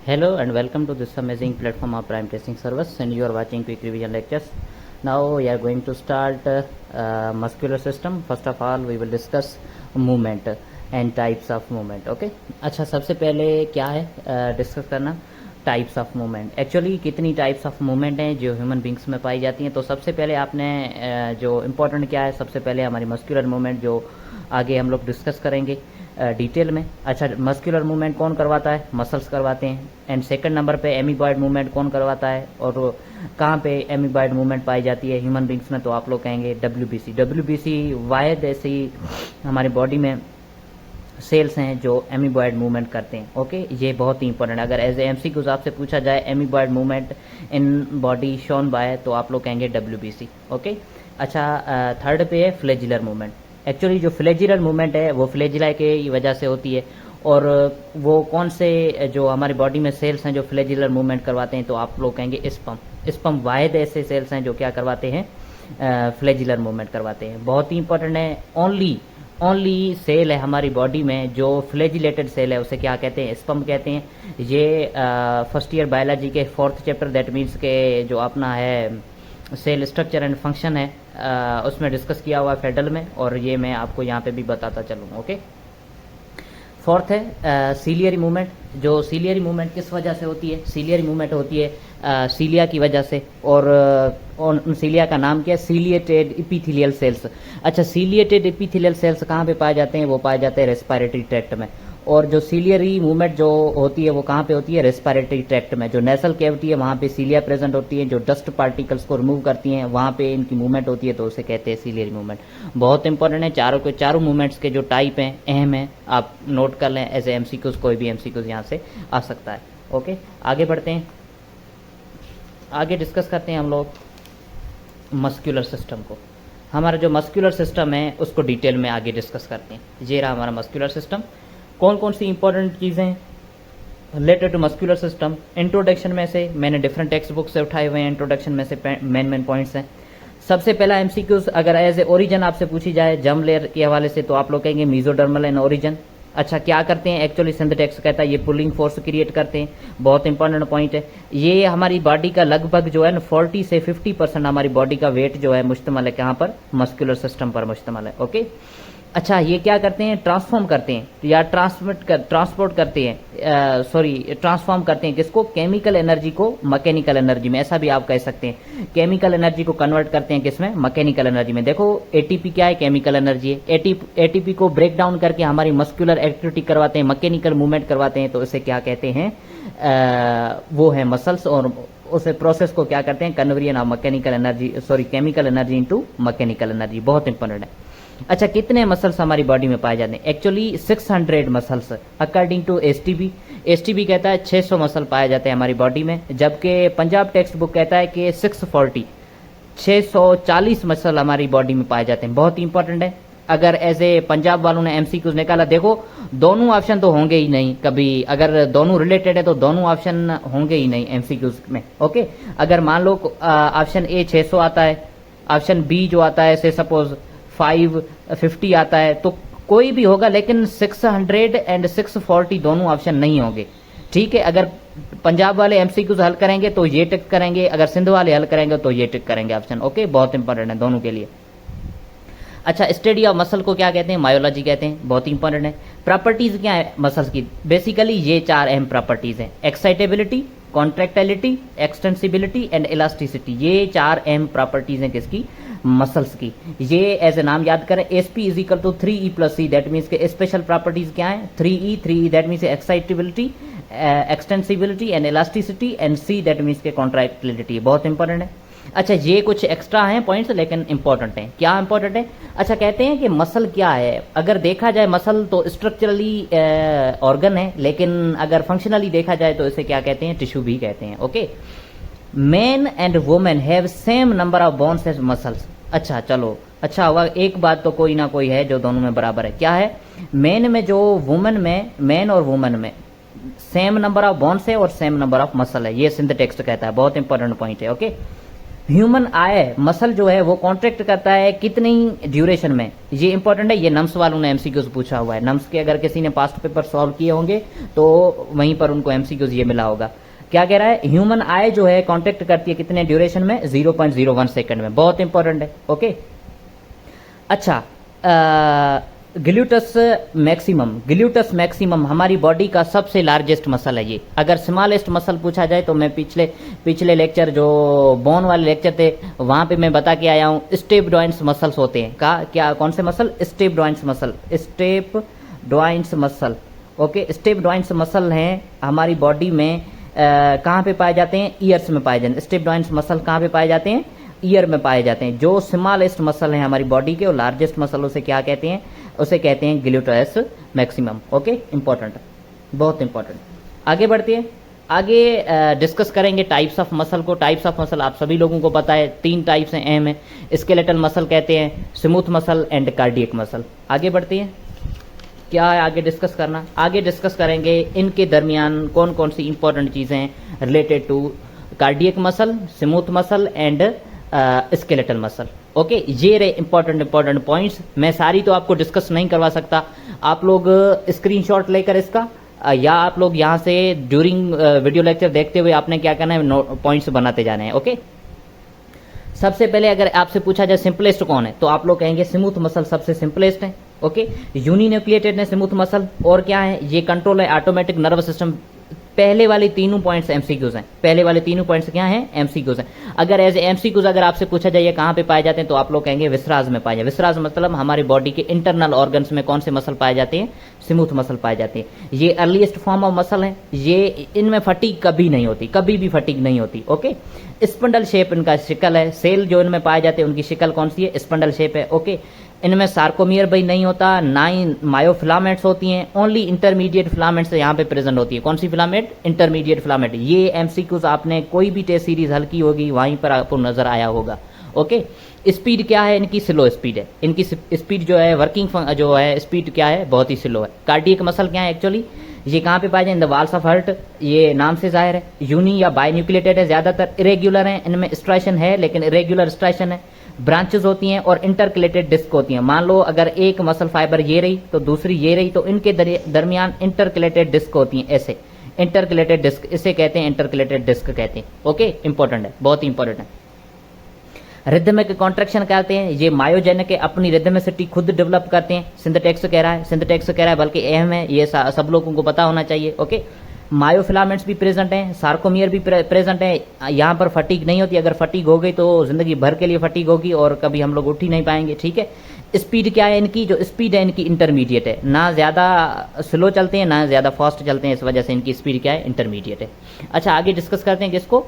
Hello and welcome to this amazing platform of Prime Testing Service, and you are watching quick revision lectures. Now we are going to start muscular system. First of all we will discuss movement and types of movement. Okay, अच्छा सबसे पहले क्या है discuss करना types of movement. Actually कितनी types of movement हैं जो human beings में पाई जाती हैं. तो सबसे पहले आपने जो इम्पोर्टेंट क्या है, सबसे पहले हमारी मस्कुलर मूवमेंट जो आगे हम लोग डिस्कस करेंगे डिटेल में. अच्छा, मस्कुलर मूवमेंट कौन करवाता है? मसल्स करवाते हैं. एंड सेकंड नंबर पे एमीबॉयड मूवमेंट कौन करवाता है और कहाँ पे एमीबॉयड मूवमेंट पाई जाती है ह्यूमन बींग्स में? तो आप लोग कहेंगे डब्ल्यूबीसी. डब्ल्यूबीसी वायद ऐसी हमारी बॉडी में सेल्स हैं जो एमीबॉयड मूवमेंट करते हैं. ओके, ये बहुत ही इंपॉर्टेंट है. अगर एज ए एमसीक्यूज आपसे पूछा जाए amoeboid movement in body shown by, तो आप लोग कहेंगे डब्ल्यूबीसी. ओके, अच्छा थर्ड पे है फ्लेजिलर मूवमेंट. एक्चुअली जो फ्लेजिलर मूवमेंट है वो फ्लेजिला की वजह से होती है. और वो कौन से जो हमारी बॉडी में सेल्स हैं जो फ्लेजिलर मूवमेंट करवाते हैं? तो आप लोग कहेंगे स्पम. स्पम वाहिद ऐसे सेल्स हैं जो क्या करवाते हैं? फ्लेजिलर मूवमेंट करवाते हैं. बहुत ही इंपॉर्टेंट है. ओनली सेल है हमारी बॉडी में जो फ्लेजिलेटेड सेल है, उसे क्या कहते हैं? स्पम कहते हैं. ये फर्स्ट ईयर बायोलॉजी के 4th चैप्टर दैट मीन्स के जो अपना है सेल स्ट्रक्चर एंड फंक्शन है उसमें डिस्कस किया हुआ है फेडरल में, और ये मैं आपको यहाँ पे भी बताता चलूँगा. ओके, फोर्थ है सीलियरी मूवमेंट. जो सीलियरी मूवमेंट किस वजह से होती है? सीलियरी मूवमेंट होती है सीलिया की वजह से. और उन सीलिया का नाम क्या है? Ciliated epithelial cells. अच्छा, सीलिएटेड इपीथेलियल सेल्स कहाँ पे पाए जाते हैं? वो पाए जाते हैं रेस्पिरेटरी ट्रैक्ट में. और जो सीलियरी मूवमेंट जो होती है वो कहाँ पे होती है? रेस्पिरेटरी ट्रैक्ट में. जो नेसल कैविटी है वहाँ पे सीलिया प्रेजेंट होती है, जो डस्ट पार्टिकल्स को रिमूव करती हैं वहाँ पे इनकी मूवमेंट होती है, तो उसे कहते हैं सीलियरी मूवमेंट. बहुत इंपॉर्टेंट है. चारों मूवमेंट्स के जो टाइप हैं अहम है, आप नोट कर लें. एज ए एमसीक्यूज कोई भी एमसीक्यूज यहाँ से आ सकता है. ओके, आगे बढ़ते हैं. आगे डिस्कस करते हैं हम लोग मस्कुलर सिस्टम को. हमारा जो मस्कुलर सिस्टम है उसको डिटेल में आगे डिस्कस करते हैं. ये रहा हमारा मस्कुलर सिस्टम. कौन कौन सी इंपॉर्टेंट चीज़ें related to muscular system? Introduction में से मैंने डिफरेंट टेक्स्ट बुक से उठाए हुए हैं. इंट्रोडक्शन में से मेन पॉइंट्स हैं. सबसे पहला एमसीक्यूज अगर एज ए ओरिजिन आपसे पूछी जाए जर्म लेयर के हवाले से, तो आप लोग कहेंगे मीजोडर्मल एंड ओरिजिन. अच्छा, क्या करते हैं? एक्चुअली सिंथेटिक्स कहता है ये पुलिंग फोर्स क्रिएट करते हैं. बहुत इंपॉर्टेंट पॉइंट है. ये हमारी बॉडी का लगभग जो है ना 40 से 50% हमारी बॉडी का वेट जो है मुश्तमल है कहाँ पर? मस्कुलर सिस्टम पर मुश्तमल है. ओके, अच्छा, ये क्या करते हैं? ट्रांसफॉर्म करते हैं या ट्रांसपोर्ट करते हैं, ट्रांसफॉर्म करते हैं. किसको? केमिकल एनर्जी को मैकेनिकल एनर्जी में. ऐसा भी आप कह सकते हैं. केमिकल एनर्जी को कन्वर्ट करते हैं किसमें? मैकेनिकल एनर्जी में. देखो एटीपी क्या है? केमिकल एनर्जी है. एटीपी को ब्रेक डाउन करके हमारी मस्कुलर एक्टिविटी करवाते हैं, मैकेनिकल मूवमेंट करवाते हैं, तो इसे क्या कहते हैं? वो है मसल्स. और उस प्रोसेस को क्या करते हैं? Conversion of chemical energy into mechanical energy. बहुत इंपॉर्टेंट है. अच्छा, कितने मसल्स हमारी बॉडी में पाए जाते हैं? Actually 600 muscles according to STB. STB कहता है 600 मसल पाए जाते हैं हमारी बॉडी में, जबकि पंजाब टेक्स्ट बुक कहता है कि 640 मसल हमारी बॉडी में पाए जाते हैं. बहुत इंपॉर्टेंट है. अगर एज ए पंजाब वालों ने एमसीक्यूज निकाला, देखो दोनों ऑप्शन तो होंगे ही नहीं कभी. अगर दोनों रिलेटेड है तो दोनों ऑप्शन होंगे ही नहीं एमसीक्यूज में. ओके, अगर मान लो ऑप्शन ए 600 आता है, ऑप्शन बी जो आता है से सपोज 550 आता है, तो कोई भी होगा, लेकिन 600 एंड 640 दोनों ऑप्शन नहीं होंगे. ठीक है, अगर पंजाब वाले एमसीक्यूज हल करेंगे तो ये टिक करेंगे, अगर सिंध वाले हल करेंगे तो ये टिक करेंगे ऑप्शन. ओके, बहुत इंपॉर्टेंट है दोनों के लिए. अच्छा, स्टडी ऑफ मसल को क्या कहते हैं? मायोलॉजी कहते हैं. बहुत इंपॉर्टेंट है. प्रॉपर्टीज क्या है मसल्स की? बेसिकली ये 4 अहम प्रॉपर्टीज हैं: एक्साइटेबिलिटी, कॉन्ट्रैक्टाइलिटी, एक्सटेंसिबिलिटी एंड इलास्टिसिटी. ये 4 अहम प्रॉपर्टीज हैं किसकी? मसल्स की. ये एज ए नाम याद करें. SP is equal to 3E + C. That means के स्पेशल प्रॉपर्टीज क्या है? 3E that means excitability, extensibility and elasticity, and C that means के कॉन्ट्रैक्टिलिटी. बहुत इंपॉर्टेंट है. अच्छा, ये कुछ एक्स्ट्रा हैं पॉइंट्स, लेकिन इंपॉर्टेंट हैं. क्या इंपॉर्टेंट है? अच्छा, कहते हैं कि मसल क्या है? अगर देखा जाए मसल तो स्ट्रक्चरली ऑर्गन है, लेकिन अगर फंक्शनली देखा जाए तो इसे क्या कहते हैं? टिश्यू भी कहते हैं. Okay, man and women have same number of bones as muscles. अच्छा, चलो अच्छा हुआ, एक बात तो कोई ना कोई है जो दोनों में बराबर है. क्या है? मैन में जो मैन और वुमेन में सेम नंबर ऑफ बोन्स है और सेम नंबर ऑफ मसल है. ये सिंथेटिक्स कहता है. बहुत इंपॉर्टेंट पॉइंट है. ओके, ह्यूमन आई मसल जो है वो कॉन्ट्रैक्ट करता है कितनी ड्यूरेशन में, ये इंपॉर्टेंट है। ये नम्स वालों ने एमसीक्यूज पूछा हुआ है। नम्स के अगर किसी ने पास्ट पेपर सॉल्व किए होंगे तो वहीं पर उनको एमसीक्यूज ये मिला होगा। क्या कह रहा है, ह्यूमन आई जो है कॉन्ट्रैक्ट करती है कितने ड्यूरेशन में, 0.01 सेकंड में। बहुत इंपॉर्टेंट है। ओके, अच्छा, ग्लूटस मैक्सिमम हमारी बॉडी का सबसे लार्जेस्ट मसल है ये। अगर स्मॉलेस्ट मसल पूछा जाए तो मैं पिछले लेक्चर जो बोन वाले लेक्चर थे वहां पे मैं बता के आया हूं, स्टेपडॉइंट्स मसल्स होते हैं। क्या कौन से मसल, स्टेपडॉइंट्स मसल। ओके, स्टेपडॉइंट्स मसल हैं हमारी बॉडी में। कहाँ पे पाए जाते हैं, ईयर्स में पाए जाते हैं। स्टेपडॉइंट्स मसल कहाँ पे पाए जाते हैं, ईयर में पाए जाते हैं। जो स्मॉलेस्ट मसल है हमारी बॉडी के और लार्जेस्ट मसल उसे क्या कहते हैं, उसे कहते हैं ग्लूटस मैक्सिमम। ओके, इंपॉर्टेंट, बहुत इंपॉर्टेंट। आगे बढ़ते हैं, आगे डिस्कस करेंगे टाइप्स ऑफ मसल को। टाइप्स ऑफ मसल आप सभी लोगों को पता है, 3 टाइप्स हैं अहम है। स्केलेटल मसल कहते हैं, smooth muscle and cardiac muscle. आगे बढ़ते हैं, क्या है आगे डिस्कस करना, आगे डिस्कस करेंगे इनके दरमियान कौन कौन सी इंपॉर्टेंट चीजें हैं related to cardiac muscle, smooth muscle and skeletal muscle. Okay, ये रहे इंपॉर्टेंट पॉइंट्स। मैं सारी तो आपको डिस्कस नहीं करवा सकता, आप लोग स्क्रीनशॉट लेकर इसका या आप लोग यहां से ड्यूरिंग वीडियो लेक्चर देखते हुए आपने क्या करना है, पॉइंट्स बनाते जाने हैं। ओके, सबसे पहले अगर आपसे पूछा जाए सिंपलेस्ट कौन है तो आप लोग कहेंगे स्मूथ मसल सबसे सिंपलेस्ट है। ओके, यूनिन्यूक्लिएटेड है स्मूथ मसल, और क्या है, ये कंट्रोल है ऑटोमेटिक नर्वस सिस्टम। पहले वाले तीनों पॉइंट्स एमसीक्यूज हैं। पहले वाले तीनों पॉइंट्स क्या हैं, एमसीक्यूज हैं। अगर एज एमसीक्यूज अगर आपसे पूछा जाए कहां पे पाए जाते हैं तो आप लोग कहेंगे विसराज में पाए जाते हैं। विसराज मतलब हमारी बॉडी के इंटरनल ऑर्गन्स में कौन से मसल पाए जाते हैं, स्मूथ मसल पाए जाते हैं। ये अर्लीस्ट फॉर्म ऑफ मसल है। ये इनमें फटीग कभी नहीं होती, कभी भी फटीग नहीं होती। ओके, स्पंडल शेप इनका शिकल है। सेल जो इनमें पाए जाते हैं उनकी शिकल कौन सी है, स्पंडल शेप है। ओके, इनमें सार्कोमियर भी नहीं होता, ना ही मायोफिलामेंट्स होती हैं। ओनली इंटरमीडिएट फिलामेंट्स यहाँ पे प्रेजेंट होती है। कौन सी फिलामेंट, इंटरमीडिएट फिलामेंट। ये एमसीक्यूज आपने कोई भी टेस्ट सीरीज हल की होगी वहीं पर आपको नजर आया होगा। ओके, स्पीड क्या है इनकी, स्लो स्पीड है। इनकी स्पीड जो है वर्किंग जो है स्पीड क्या है, बहुत ही स्लो है। कार्डियक मसल क्या है एक्चुअली, ये कहाँ पे पाए जाए, in the walls of heart. ये नाम से जाहिर है। यूनी या बायन्यूक्लिएटेड है, ज्यादातर इरेग्युलर है, इनमें स्ट्राइशन है लेकिन इरेग्युलर स्ट्राइशन है। ब्रांचेस होती हैं और इंटरकलेटेड डिस्क होती हैं। मान लो अगर एक मसल फाइबर ये रही तो दूसरी ये रही तो इनके दरमियान इंटरकलेटेड डिस्क होती हैं, ऐसे इंटरकलेटेड डिस्क, इसे कहते हैं इंटरकलेटेड डिस्क कहते हैं। ओके, इंपॉर्टेंट है, बहुत ही इंपॉर्टेंट है। रिदमिक कॉन्ट्रैक्शन कहते हैं, ये मायोजेनिक है, अपनी रिदमिसिटी खुद डेवलप करते हैं। सिंथेटिक्स कह रहा है बल्कि अहम है, ये सब लोगों को पता होना चाहिए। ओके, मायोफिलामेंट्स भी प्रेजेंट हैं, सार्कोमियर भी प्रेजेंट है। यहाँ पर फटीग नहीं होती, अगर फटीग हो गई तो जिंदगी भर के लिए फटीग होगी और कभी हम लोग उठ ही नहीं पाएंगे। ठीक है, स्पीड क्या है इनकी, जो स्पीड है इनकी इंटरमीडिएट है, ना ज्यादा स्लो चलते हैं ना ज्यादा फास्ट चलते हैं, इस वजह से इनकी स्पीड क्या है, इंटरमीडिएट है। अच्छा, आगे डिस्कस करते हैं किसको,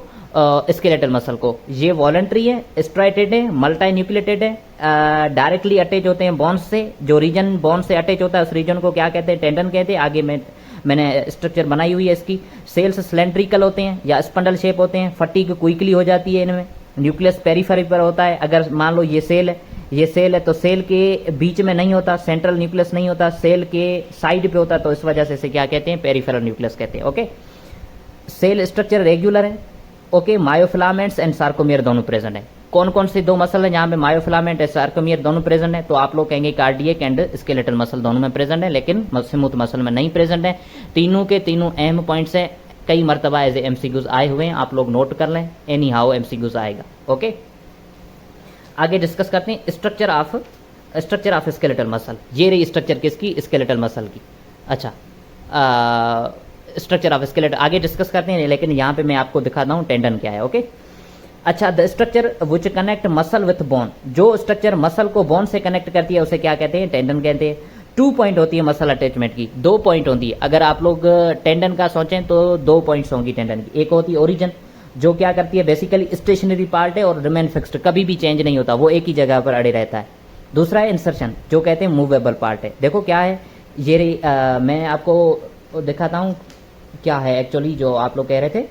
स्केलेटल मसल को। ये वॉलंटरी है, स्ट्राइटेड है, मल्टी न्यूक्लिएटेड है, डायरेक्टली अटैच होते हैं बोन्स से। जो रीजन बोन से अटैच होता है उस रीजन को क्या कहते हैं, टेंडन कहते हैं। आगे मैंने स्ट्रक्चर बनाई हुई है इसकी। सेल्स सिलेंड्रिकल होते हैं या स्पंडल शेप होते हैं। फटीग क्विकली हो जाती है इनमें। न्यूक्लियस पेरिफेरी पर होता है। अगर मान लो ये सेल है तो सेल के बीच में नहीं होता, सेंट्रल न्यूक्लियस नहीं होता, सेल के साइड पे होता, तो इस वजह से इसे क्या कहते हैं, पेरिफेरल न्यूक्लियस कहते हैं। ओके, सेल स्ट्रक्चर रेगुलर है। ओके, मायोफिलामेंट्स एंड सार्कोमियर दोनों प्रेजेंट है। कौन कौन से दो मसल है जहां पे मायोफिलामेंट एंड सार्कोमियर दोनों प्रेजेंट है, तो आप लोग कहेंगे कार्डियक एंड स्केलेटल मसल दोनों में प्रेजेंट है, लेकिन स्मूथ मसल में नहीं प्रेजेंट है। तीनों के तीनों अहम पॉइंट्स है, कई मरतबा एज एमसीक्यूज आए हुए हैं, आप लोग नोट कर लें, एनी हाउ एमसीक्यूज आएगा। ओके, आगे डिस्कस करते हैं स्ट्रक्चर ऑफ स्केलेटल मसल। ये रही स्ट्रक्चर किसकी, स्केलेटल मसल की। अच्छा, स्ट्रक्चर ऑफ स्केलेटल आगे डिस्कस करते हैं, लेकिन यहां पे मैं आपको दिखाता हूं टेंडन क्या है। ओके, अच्छा, the structure which connect muscle with bone. जो स्ट्रक्चर मसल को बोन से कनेक्ट करती है उसे क्या कहते हैं, टेंडन कहते हैं। 2 पॉइंट होती है मसल अटैचमेंट की, 2 पॉइंट होती है। अगर आप लोग टेंडन का सोचें तो 2 पॉइंट्स होंगी टेंडन की। एक होती है ओरिजिन, जो क्या करती है, बेसिकली स्टेशनरी पार्ट है और रिमेन फिक्स्ड, कभी भी चेंज नहीं होता, वो एक ही जगह पर अड़े रहता है। दूसरा है इंसर्शन, जो कहते हैं मूवेबल पार्ट है। देखो क्या है ये मैं आपको दिखाता हूं क्या है एक्चुअली, जो आप लोग कह रहे थे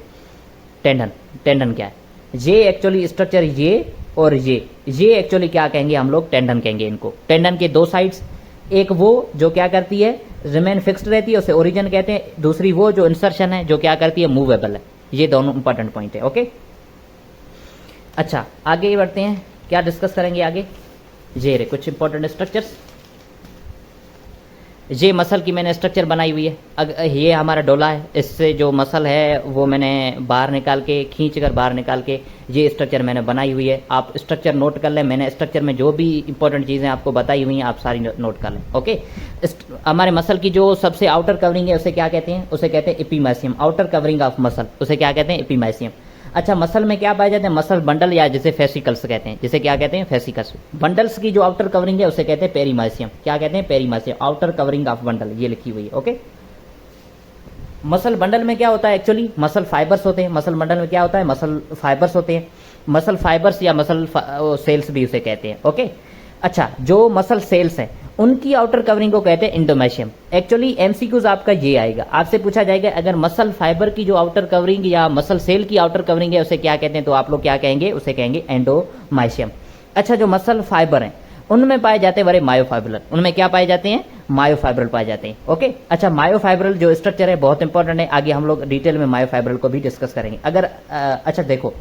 टेंडन क्या है। ये एक्चुअली स्ट्रक्चर ये और ये एक्चुअली क्या कहेंगे हम लोग, टेंडन कहेंगे इनको। टेंडन के 2 साइड्स, एक वो जो क्या करती है रिमेन फिक्स्ड रहती है, उसे ओरिजिन कहते हैं। दूसरी वो जो इंसर्शन है, जो क्या करती है, मूवेबल है। ये दोनों इंपॉर्टेंट पॉइंट है। ओके, अच्छा आगे बढ़ते हैं, क्या डिस्कस करेंगे आगे? ये रहे कुछ इंपॉर्टेंट स्ट्रक्चर्स। ये मसल की मैंने स्ट्रक्चर बनाई हुई है। ये हमारा डोला है, इससे जो मसल है वो मैंने बाहर निकाल के, खींच कर बाहर निकाल के ये स्ट्रक्चर मैंने बनाई हुई है। आप स्ट्रक्चर नोट कर लें, मैंने स्ट्रक्चर में जो भी इंपॉर्टेंट चीज़ें आपको बताई हुई हैं आप सारी नोट कर लें। ओके, हमारे मसल की जो सबसे आउटर कवरिंग है उसे क्या कहते हैं? उसे कहते हैं epimysium. Outer covering of muscle उसे क्या कहते हैं? एपिमाइसियम। अच्छा, मसल में क्या पाए जाते हैं? मसल बंडल, या जिसे फेसिकल्स कहते हैं, जिसे क्या कहते हैं? फेसिकल्स। बंडल्स की जो आउटर कवरिंग है उसे कहते हैं पेरीमाइसियम। क्या कहते हैं? Perimysium, outer covering of bundle, ये लिखी हुई है। ओके, मसल बंडल में क्या होता है? एक्चुअली मसल फाइबर्स होते हैं। मसल बंडल में क्या होता है? मसल फाइबर्स होते हैं। मसल फाइबर्स या मसल सेल्स भी उसे कहते हैं। ओके, अच्छा, जो मसल सेल्स हैं उनकी आउटर कवरिंग को कहते हैं एंडोमेशियम। एक्चुअली एमसीक्यूज आपका ये आएगा, आपसे पूछा जाएगा अगर मसल फाइबर की जो आउटर कवरिंग या मसल सेल की आउटर कवरिंग है उसे क्या कहते हैं, तो आप लोग क्या कहेंगे? उसे कहेंगे एंडोमाइशियम। अच्छा, जो मसल फाइबर हैं उनमें पाए जाते हैं बड़े मायोफाइब्रल। उनमें क्या पाए जाते हैं? मायोफाइब्रल पाए जाते हैं। ओके, अच्छा, मायोफाइब्रल जो स्ट्रक्चर है बहुत इंपॉर्टेंट है, आगे हम लोग डिटेल में मायोफाइब्रल को भी डिस्कस करेंगे। अगर अच्छा देखो,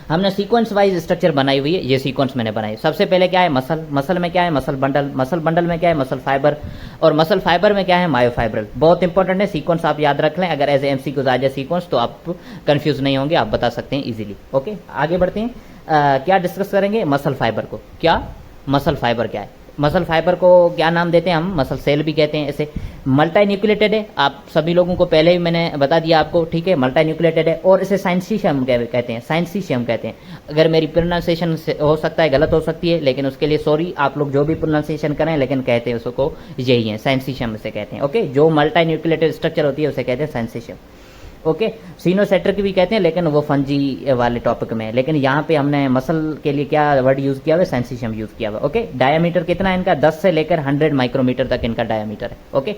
हमने सीक्वेंस वाइज स्ट्रक्चर बनाई हुई है, ये सीक्वेंस मैंने बनाई। सबसे पहले क्या है? मसल। मसल में क्या है? Muscle bundle. मसल बंडल में क्या है? Muscle fibre. और मसल फाइबर में क्या है? मायोफाइब्रल। बहुत इंपॉर्टेंट है, सीक्वेंस आप याद रख लें। अगर एज एमसीक्यूज आ जाए सीक्वेंस तो आप कंफ्यूज नहीं होंगे, आप बता सकते हैं इजीली। ओके, आगे बढ़ते हैं। क्या डिस्कस करेंगे? मसल फाइबर को। क्या? मसल फाइबर क्या है? मसल फाइबर को क्या नाम देते हैं हम? मसल सेल भी कहते हैं इसे। मल्टी न्यूक्लिएटेड है, आप सभी लोगों को पहले ही मैंने बता दिया आपको, ठीक है? मल्टी न्यूक्लिएटेड है और इसे साइंसिशियम कहते हैं। साइंसिशियम कहते हैं। अगर मेरी प्रोनाउंसिएशन हो सकता है गलत हो सकती है, लेकिन उसके लिए सॉरी, आप लोग जो भी प्रोनाउंसिएशन करें, लेकिन कहते हैं उसको यही है, साइंसिशियम इसे कहते हैं। ओके, जो मल्टी न्यूक्लिएटेड स्ट्रक्चर होती है उसे कहते हैं साइंसिशियम। ओके, सीनोसेट्रिक भी कहते हैं, लेकिन वो फंजी वाले टॉपिक में है। लेकिन यहाँ पे हमने मसल के लिए क्या वर्ड यूज किया हुआ है? साइंसिशियम यूज किया हुआ। ओके, डायमीटर कितना है इनका? 10 से लेकर 100 माइक्रोमीटर तक इनका डायमीटर है। ओके,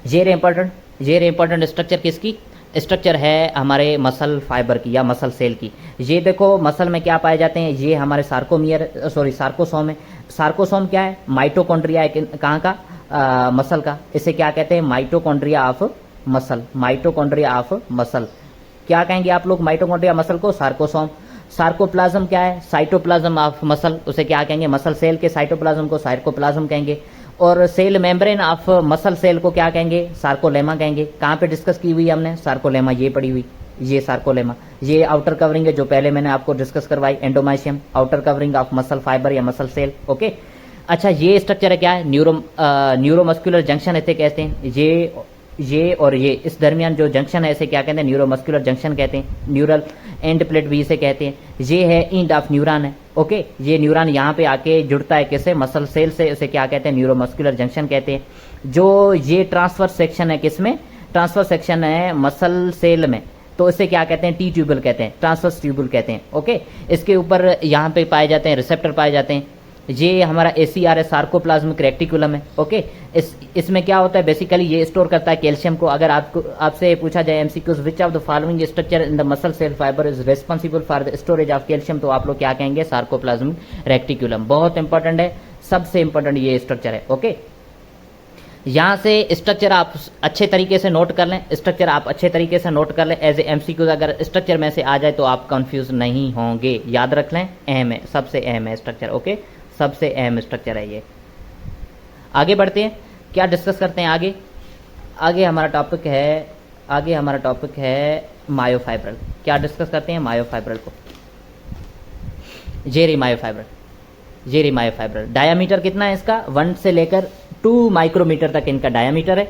ये इंपॉर्टेंट स्ट्रक्चर किसकी? स्ट्रक्चर है हमारे मसल फाइबर की या मसल सेल की। ये देखो, मसल में क्या पाए जाते हैं? ये हमारे सार्कोसोम है। सार्कोसोम क्या है? माइटोकॉन्ड्रिया है। कहाँ का? मसल का। इसे क्या कहते हैं? Mitochondria of muscle. Mitochondria of muscle. क्या कहेंगे आप लोग माइटोकॉन्ड्रिया मसल को? सार्कोसोम। सार्कोप्लाज्म क्या है? Cytoplasm of muscle. उसे क्या कहेंगे? मसल सेल के साइटोप्लाज्म को सार्कोप्लाज्म कहेंगे। और cell membrane of muscle cell को क्या कहेंगे? सार्कोलेमा कहेंगे। कहाँ पे डिस्कस की हुई हमने? सार्कोलेमा, ये पड़ी हुई, ये सार्कोलेमा। ये आउटर कवरिंग है जो पहले मैंने आपको डिस्कस करवाई, endomysium, outer covering of muscle fibre या मसल सेल। ओके, अच्छा, ये स्ट्रक्चर है क्या है? न्यूरोमस्कुलर जंक्शन इसे कहते हैं। ये और ये इस दरमियान जो जंक्शन है इसे क्या कहते हैं? न्यूरोमस्कुलर जंक्शन कहते हैं। न्यूरल एंड प्लेट भी इसे कहते हैं। ये है एंड ऑफ न्यूरॉन है। ओके, ये न्यूरॉन यहाँ पे आके जुड़ता है किससे? मसल सेल से। इसे क्या कहते हैं? न्यूरोमस्कुलर जंक्शन कहते हैं। जो ये ट्रांसफर सेक्शन है किसमें? ट्रांसफर सेक्शन है मसल सेल में, तो इसे क्या कहते हैं? टी ट्यूबल कहते हैं, ट्रांसवर्स ट्यूबल कहते हैं। ओके, इसके ऊपर यहाँ पे पाए जाते हैं रिसेप्टर पाए जाते हैं। ये हमारा एसीआर है, सार्कोप्लाज्मिक रेक्टिकुलम है। ओके, इसमें क्या होता है? बेसिकली ये स्टोर करता है कैल्शियम को। अगर आपसे पूछा जाए MCQs, which of the following structure in the muscle cell fibre is responsible for the storage of calcium, तो आप लोग क्या कहेंगे? Sarcoplasmic reticulum. बहुत इंपॉर्टेंट है, सबसे इंपॉर्टेंट ये स्ट्रक्चर है। ओके, यहाँ से स्ट्रक्चर आप अच्छे तरीके से नोट कर लें। स्ट्रक्चर आप अच्छे तरीके से नोट कर लें एज ए एमसीक्यूज। अगर स्ट्रक्चर में से आ जाए तो आप कंफ्यूज नहीं होंगे, याद रख लें, अहम है, सबसे अहम है स्ट्रक्चर। ओके, सबसे अहम स्ट्रक्चर है ये। आगे बढ़ते हैं, क्या डिस्कस करते हैं आगे? आगे हमारा टॉपिक है मायोफाइब्रल। क्या डिस्कस करते हैं? मायोफाइब्रल को। जेरी मायोफाइब्रल डायामीटर कितना है इसका? 1 से लेकर 2 माइक्रोमीटर तक इनका डायामीटर है।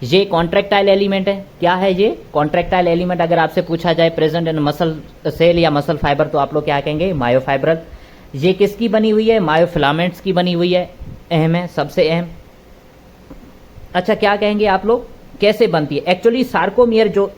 ये कॉन्ट्रैक्टाइल एलिमेंट है। क्या है ये? Contractile element. अगर आपसे पूछा जाए प्रेजेंट इन मसल सेल या मसल फाइबर, तो आप लोग क्या कहेंगे? मायोफाइब्रल। ये किसकी बनी हुई है? मायोफिलामेंट्स की बनी हुई है। अहम है, सबसे अहम। अच्छा, क्या कहेंगे आप लोग? कैसे बनती है? एक्चुअली सार्कोमियर जो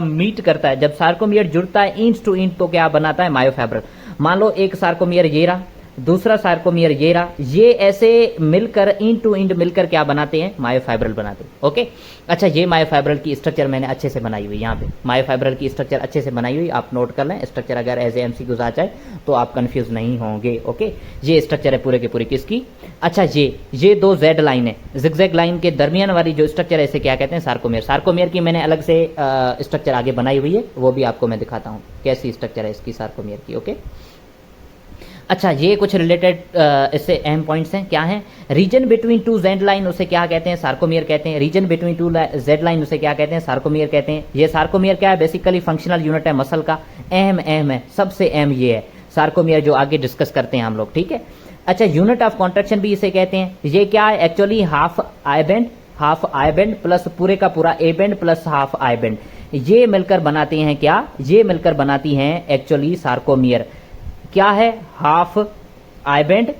मीट करता है, जब सार्कोमियर जुड़ता है इंच टू इंच, तो क्या बनाता है? मायोफाइब्रल। मान लो एक सार्कोमियर ये रहा, दूसरा सार्कोमियर ये रहा, ये ऐसे मिलकर इंड टू इंड मिलकर क्या बनाते हैं, मायोफाइब्रल बनाते हैं। ओके, अच्छा ये मायोफाइब्रल की स्ट्रक्चर मैंने अच्छे से बनाई हुई, यहाँ पे मायोफाइब्रल की स्ट्रक्चर अच्छे से बनाई हुई, आप नोट कर लें स्ट्रक्चर, अगर एज एमसीक्यूज आ जाए तो आप कंफ्यूज नहीं होंगे। ओके, ये स्ट्रक्चर है पूरे के पूरे किसकी, अच्छा ये दो जेड लाइन है, जिगजैग लाइन के दरमियान वाली जो स्ट्रक्चर है इसे क्या कहते हैं, सार्कोमियर। सार्कोमियर की मैंने अलग से स्ट्रक्चर आगे बनाई हुई है, वो भी आपको मैं दिखाता हूँ कैसी स्ट्रक्चर है इसकी सार्कोमियर की। ओके, अच्छा ये कुछ रिलेटेड इससे अहम पॉइंट्स हैं, क्या हैं, region between two Z line उसे क्या कहते हैं, सार्कोमियर कहते हैं। Region between two Z line उसे क्या कहते हैं, सार्कोमियर कहते हैं। ये सार्कोमियर क्या है, बेसिकली फंक्शनल यूनिट है मसल का, अहम है, सबसे अहम ये है सार्कोमियर, जो आगे डिस्कस करते हैं हम लोग, ठीक है। अच्छा यूनिट ऑफ कॉन्ट्रेक्शन भी इसे कहते हैं। ये क्या है, actually half I band plus पूरे का पूरा A band plus half I band, ये मिलकर बनाते हैं क्या, ये मिलकर बनाती हैं एक्चुअली सार्कोमियर। क्या है, हाफ आई बेंड,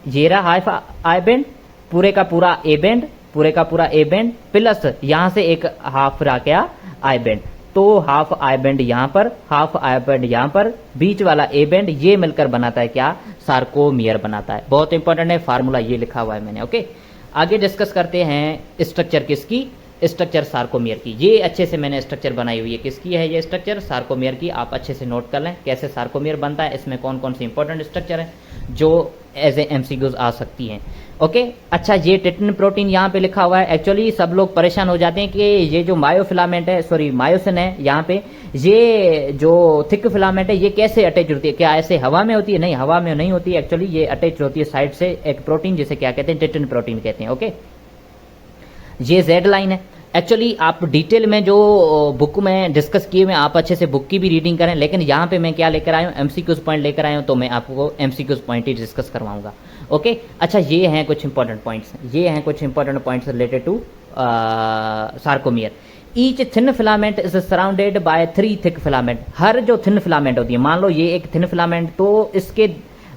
ये रहा हाफ आई बेंड, पूरे का पूरा ए बेंड, पूरे का पूरा ए बेंड प्लस यहां से एक हाफ रहा क्या, आई बेंड, तो हाफ आई बेंड यहां पर, हाफ आई बेंड यहां पर, बीच वाला ए बेंड, ये मिलकर बनाता है क्या, सार्कोमियर बनाता है। बहुत इंपॉर्टेंट है, फार्मूला ये लिखा हुआ है मैंने। ओके, आगे डिस्कस करते हैं स्ट्रक्चर किसकी, स्ट्रक्चर सार्कोमियर की। ये अच्छे से मैंने स्ट्रक्चर बनाई हुई है, किसकी है ये स्ट्रक्चर, सार्कोमियर की। आप अच्छे से नोट कर लें कैसे सार्कोमियर बनता है, इसमें कौन कौन सी इंपॉर्टेंट स्ट्रक्चर है जो एज ए एमसीक्यूज आ सकती हैं। ओके, अच्छा ये टिटिन प्रोटीन यहाँ पे लिखा हुआ है। एक्चुअली सब लोग परेशान हो जाते हैं कि ये जो मायोफिलामेंट है, सॉरी मायोसिन है यहाँ पे, ये जो थिक फिलामेंट है ये कैसे अटैच होती है, क्या ऐसे हवा में होती है, नहीं हवा में नहीं होती है, एक्चुअली ये अटैच होती है साइड से एक प्रोटीन जिसे क्या कहते हैं, टिटिन प्रोटीन कहते हैं। ओके, ये जेड लाइन है। एक्चुअली आप डिटेल में जो बुक में डिस्कस किए हुए, आप अच्छे से बुक की भी रीडिंग करें, लेकिन यहाँ पे मैं क्या लेकर आया हूँ, एमसीक्यूज पॉइंट लेकर आया हूँ, तो मैं आपको एमसीक्यूज पॉइंट ही डिस्कस करवाऊंगा। ओके, अच्छा ये हैं कुछ इंपॉर्टेंट पॉइंट्स, ये हैं कुछ important points related to sarcomere. Each thin filament is surrounded by 3 thick filament. हर जो थिन फिलामेंट होती है, मान लो ये एक थिन फिलामेंट, तो इसके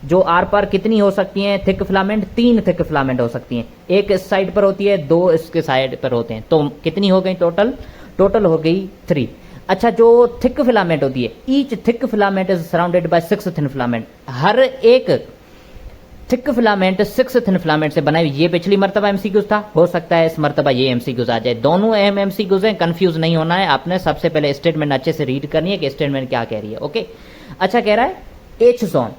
जो आर पार कितनी हो सकती हैं थिक फिलामेंट, 3 थिक फिलामेंट हो सकती हैं। एक इस साइड पर होती है, 2 इसके साइड पर होते हैं, तो कितनी हो गई टोटल हो गई 3। अच्छा जो थिक फिलामेंट होती है, each thick filament is surrounded by 6 thin filament. हर एक थिक फिलामेंट 6 थिन फिलामेंट से बनाई। ये पिछली मर्तबा एमसीक्यूज था, हो सकता है इस मर्तबा ये एमसीक्यूज आ जाए। दोनों अहम एमसीक्यूज हैं, कंफ्यूज नहीं होना है आपने। सबसे पहले स्टेटमेंट अच्छे से रीड करनी है कि स्टेटमेंट क्या कह रही है। ओके, अच्छा कह रहा है H zone,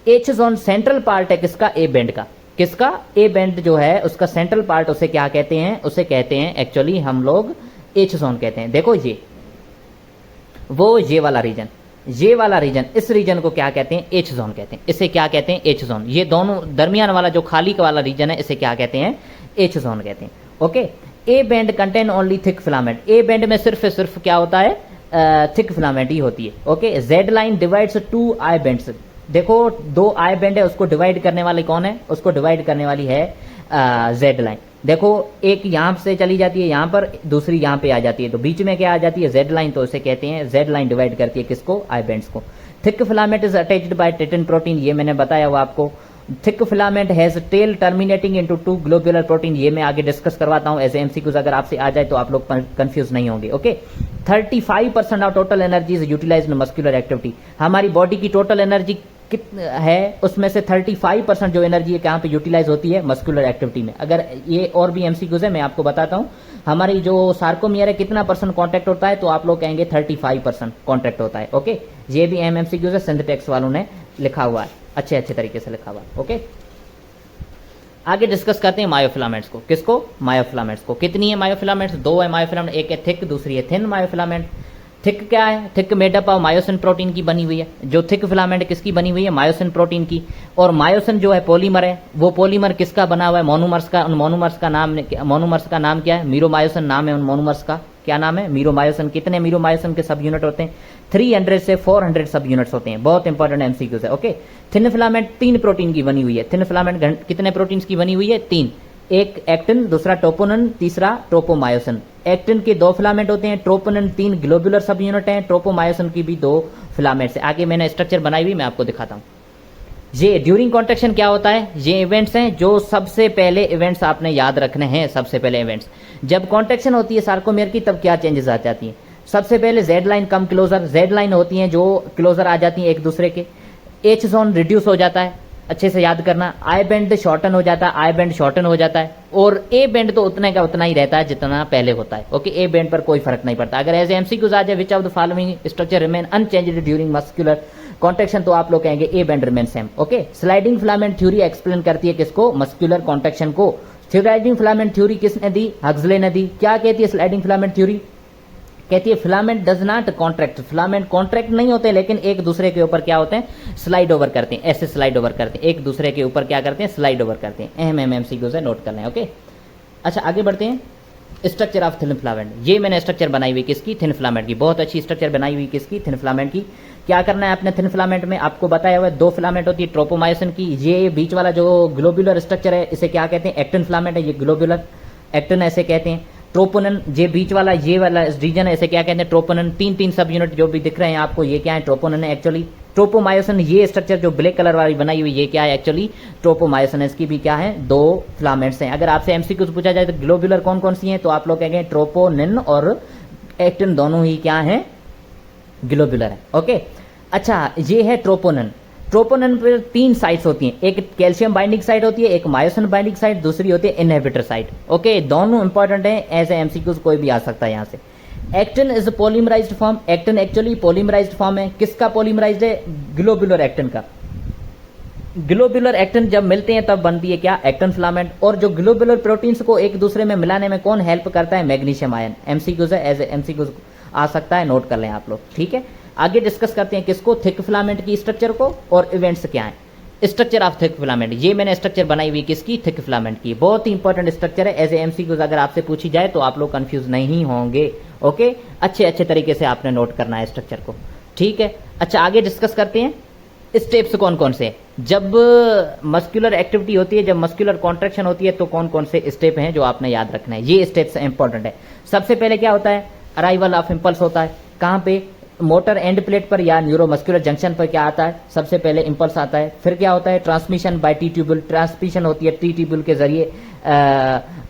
H zone central part है किसका, ए बेंड का, किसका, ए बेंड जो है उसका सेंट्रल पार्ट, उसे क्या कहते हैं, उसे कहते हैं एक्चुअली हम लोग एच जोन कहते हैं। देखो ये वो ये वाला रीजन, ये वाला रीजन, इस रीजन को क्या कहते हैं, एच जोन कहते हैं। इसे क्या कहते हैं, एच जोन। ये दोनों दरमियान वाला जो खाली का वाला रीजन है, इसे क्या कहते हैं, एच जोन कहते हैं। Okay, A band contain only thick filament. A band में सिर्फ क्या होता है, थिक फिलामेंट ही होती है। ओके, जेड लाइन डिवाइड्स 2 आई बेंड्स। देखो 2 आई बेंड है, उसको डिवाइड करने वाली कौन है, उसको डिवाइड करने वाली है जेड लाइन। देखो एक यहां से चली जाती है यहां पर, दूसरी यहां पे आ जाती है, तो बीच में क्या आ जाती है, जेड लाइन। तो इसे कहते हैं, जेड लाइन डिवाइड करती है किसको, आई बेंड्स को। Thick filament is attached by titin protein, ये मैंने बताया हुआ आपको। Thick filament has tail terminating into 2 globular protein, ये मैं आगे डिस्कस करवाता हूं एज एमसीक्यूज, अगर आपसे आ जाए तो आप लोग कंफ्यूज नहीं होंगे। Okay, 35% of total energy is utilised in muscular activity. हमारी बॉडी की टोटल एनर्जी है, उसमें से 35% जो एनर्जी है कहां पे यूटिलाइज होती है, मस्कुलर एक्टिविटी में। अगर ये और भी एमसीक्यूज है, मैं आपको बताता हूं। हमारी जो सार्कोमियर है कितना परसेंट कॉन्ट्रैक्ट होता है, तो आप लोग कहेंगे 35% कॉन्ट्रैक्ट होता है। ओके, ये भी एमसीक्यूज है, सिंथेटिक्स वालों ने लिखा हुआ है, अच्छे तरीके से लिखा हुआ है। ओके, आगे डिस्कस करते हैं मायोफिलामेंट्स को। किसको, मायोफिलामेंट्स को। कितनी है मायोफिलामेंट्स, 2 है मायोफिलामेंट, एक है थिक, दूसरी है थिन मायोफिलामेंट। थिक क्या है, thick made up of myosin protein की बनी हुई है। जो थिक फिलामेंट किसकी बनी हुई है, मायोसिन प्रोटीन की। और मायोसिन जो है पॉलीमर है, वो पॉलीमर किसका बना हुआ है, मोनोमर्स का। उन मोनोमर्स का नाम क्या है, मीरोमायोसिन नाम है उन मोनोमर्स का। क्या नाम है, मीरोमायोसिन। कितने मीरोमायोसिन के सब यूनिट होते हैं, 300 से 400 सब यूनिट्स होते हैं। बहुत इंपॉर्टेंट एमसीक्यूज है। ओके, थिन फिलामेंट 3 प्रोटीन की बनी हुई है। थिन फिलामेंट कितने प्रोटीन की बनी हुई है, 3। एक एक्टिन, दूसरा ट्रोपोनिन, तीसरा ट्रोपोमायोसिन। एक्टिन के 2 फिलामेंट होते हैं, ट्रोपोनिन 3 ग्लोबुलर सब यूनिट हैं, ट्रोपोमायोसिन की भी 2 फिलामेंट्स है। आगे मैंने स्ट्रक्चर बनाई हुई, मैं आपको दिखाता हूं। ये ड्यूरिंग कॉन्ट्रैक्शन क्या होता है, ये इवेंट्स हैं जो सबसे पहले इवेंट्स आपने याद रखने हैं। सबसे पहले इवेंट्स जब कॉन्ट्रैक्शन होती है सार्कोमियर की, तब क्या चेंजेस आ जाती हैं। सबसे पहले Z line come closer, Z line होती हैं जो क्लोजर आ जाती हैं एक दूसरे के। एच जोन रिड्यूस हो जाता है, अच्छे से याद करना, आई बेंड शॉर्टन हो जाता है, आई बेंड शॉर्टन हो जाता है, और ए बेंड तो उतने का उतना ही रहता है जितना पहले होता है। ओके, ए बेंड पर कोई फर्क नहीं पड़ता। अगर एज एमसीक्यूज आ जाए which of the following structure remain unchanged during muscular contraction, तो आप लोग कहेंगे A band remain same. Okay, sliding filament theory explain करती है किसको? मस्कुलर कॉन्ट्रैक्शन को। स्लाइडिंग फिलामेंट थ्योरी किसने दी? हक्सले ने दी। क्या कहती है स्लाइडिंग फिलामेंट थ्योरी? कहती है filament does not contract, filament contract नहीं होते लेकिन एक दूसरे के ऊपर क्या होते हैं? स्लाइड ओवर करते हैं, ऐसे स्लाइड ओवर करते हैं, एक दूसरे के ऊपर क्या करते हैं? स्लाइड ओवर करते हैं। अहम एमसीक्यूज है, नोट करना है। ओके, अच्छा आगे बढ़ते हैं। स्ट्रक्चर ऑफ थिन फिलामेंट, ये मैंने स्ट्रक्चर बनाई हुई किसकी? थिन फिलामेंट की। बहुत अच्छी स्ट्रक्चर बनाई हुई किसकी? थिन फिलामेंट की। क्या करना है आपने थिन फिलामेंट में? आपको बताया हुआ है दो फिलामेंट होती है ट्रोपोमायोसिन की। ये बीच वाला जो ग्लोबुलर स्ट्रक्चर है इसे क्या कहते हैं? एक्टिन फिलामेंट है, ये ग्लोबुलर एक्टिन ऐसे कहते हैं। ट्रोपोनन, ये बीच वाला ये वाला रीजन है, इसे क्या कहते हैं? ट्रोपोनन। तीन तीन सब यूनिट जो भी दिख रहे हैं आपको, ये क्या है? ट्रोपोनन है एक्चुअली। ट्रोपोमायोसिन, ये स्ट्रक्चर जो ब्लैक कलर वाली बनाई हुई, ये क्या है? Actually tropomyosin. इसकी भी क्या है? दो फिलामेंट्स हैं। अगर आपसे एमसीक्यू पूछा जाए तो ग्लोबुलर कौन कौन सी हैं, तो आप लोग कहेंगे ट्रोपोनिन और एक्टिन दोनों ही क्या है? ग्लोबुलर है। ओके, अच्छा ये है ट्रोपोनन। ट्रोपोनन पर तीन साइट्स होती हैं, एक कैल्शियम बाइंडिंग साइट होती है, एक मायोसिन बाइंडिंग साइट, दूसरी होती है इनहिबिटर साइट। ओके, दोनों इंपॉर्टेंट है, एज ए एमसीक्यूज कोई भी आ सकता है यहां से। Actin is polymerised form, actin actually polymerised form है। किसका पॉलीमराइज्ड है? ग्लोबुलर एक्टिन का। ग्लोबुलर एक्टिन जब मिलते हैं तब बनती है क्या? Actin filament. और जो ग्लोबुलर प्रोटीन्स को एक दूसरे में मिलाने में कौन हेल्प करता है? Magnesium ion. एमसीक्यूज है, एज ए एमसीक्यूज आ सकता है, नोट कर लें आप लोग। ठीक है, आगे डिस्कस करते हैं किसको? थिक फिलामेंट की स्ट्रक्चर को, और इवेंट्स क्या है। स्ट्रक्चर ऑफ थिक फिलामेंट, ये मैंने स्ट्रक्चर बनाई हुई किसकी? थिक फिलामेंट की। बहुत ही इंपॉर्टेंट स्ट्रक्चर है, एज ए एमसीक्यूज अगर आपसे पूछी जाए तो आप लोग कंफ्यूज नहीं होंगे। ओके, अच्छे अच्छे तरीके से आपने नोट करना है स्ट्रक्चर को। ठीक है, अच्छा आगे डिस्कस करते हैं स्टेप्स कौन कौन से। जब मस्कुलर एक्टिविटी होती है, जब मस्कुलर कॉन्ट्रैक्शन होती है, तो कौन कौन से स्टेप हैं जो आपने याद रखना है। ये स्टेप्स इंपॉर्टेंट है। सबसे पहले क्या होता है? अराइवल ऑफ इंपल्स होता है। कहां पे? मोटर एंड प्लेट पर या न्यूरोमस्कुलर जंक्शन पर क्या आता है? सबसे पहले इंपल्स आता है। फिर क्या होता है? Transmission by T tubule, transmission होती है टी ट्यूबुल के जरिए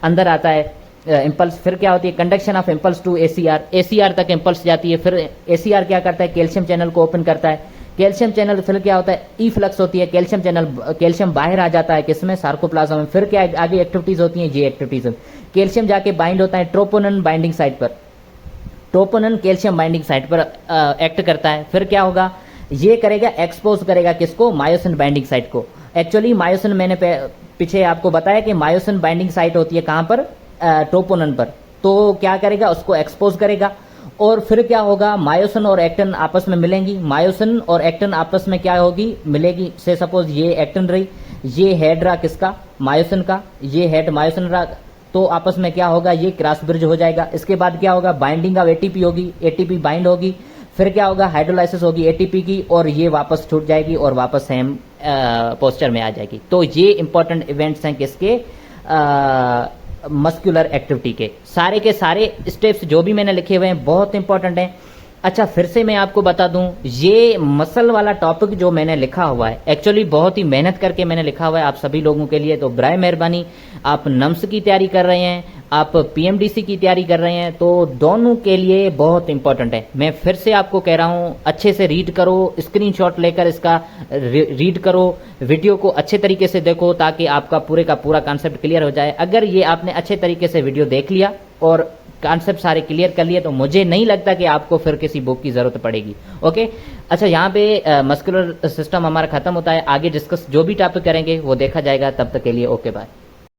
अंदर आता है इंपल्स। फिर क्या होती है? Conduction of impulse to ACR, ACR तक इंपल्स जाती है। फिर एसीआर क्या करता है? कैल्शियम चैनल को ओपन करता है। कैल्शियम चैनल फिर क्या होता है? ई फ्लक्स होती है, कैल्शियम चैनल, कैल्शियम बाहर आ जाता है किसमें? सार्कोप्लाज्म में। फिर क्या आगे एक्टिविटीज होती हैं? ये एक्टिविटीज, कैल्शियम जाके बाइंड होता है ट्रोपोनन बाइंडिंग साइट पर, ट्रोपोनन कैल्शियम बाइंडिंग साइट पर एक्ट करता है। फिर क्या होगा? ये करेगा, एक्सपोज करेगा किसको? मायोसिन बाइंडिंग साइट को। एक्चुअली मायोसिन मैंने पीछे आपको बताया कि मायोसिन बाइंडिंग साइट होती है कहां पर? ट्रोपोनन पर। तो क्या करेगा? उसको एक्सपोज करेगा। और फिर क्या होगा? मायोसिन और एक्टिन आपस में मिलेंगी। मायोसिन और एक्टिन आपस में क्या होगी? मिलेगी। से सपोज ये एक्टिन रही, ये हेड रहा किसका? मायोसिन का, ये हेड मायोसिन रहा, तो आपस में क्या होगा? ये क्रॉस ब्रिज हो जाएगा। इसके बाद क्या होगा? बाइंडिंग ऑफ एटीपी होगी, एटीपी बाइंड होगी। फिर क्या होगा? हाइड्रोलाइसिस होगी एटीपी की, और ये वापस छूट जाएगी और वापस सेम पोस्चर में आ जाएगी। तो ये इंपॉर्टेंट इवेंट्स हैं किसके? मस्कुलर एक्टिविटी के। सारे के सारे स्टेप्स जो भी मैंने लिखे हुए हैं बहुत इंपॉर्टेंट हैं। अच्छा फिर से मैं आपको बता दूं, ये मसल वाला टॉपिक जो मैंने लिखा हुआ है एक्चुअली बहुत ही मेहनत करके मैंने लिखा हुआ है आप सभी लोगों के लिए। तो बराए मेहरबानी, आप नम्स की तैयारी कर रहे हैं, आप पीएमडीसी की तैयारी कर रहे हैं, तो दोनों के लिए बहुत इंपॉर्टेंट है। मैं फिर से आपको कह रहा हूं, अच्छे से रीड करो, स्क्रीनशॉट लेकर इसका रीड करो, वीडियो को अच्छे तरीके से देखो ताकि आपका पूरे का पूरा कॉन्सेप्ट क्लियर हो जाए। अगर ये आपने अच्छे तरीके से वीडियो देख लिया और कॉन्सेप्ट सारे क्लियर कर लिए तो मुझे नहीं लगता कि आपको फिर किसी बुक की जरूरत पड़ेगी। ओके, अच्छा यहाँ पे मस्कुलर सिस्टम हमारा खत्म होता है। आगे डिस्कस जो भी टॉपिक करेंगे वो देखा जाएगा। तब तक के लिए ओके बाय।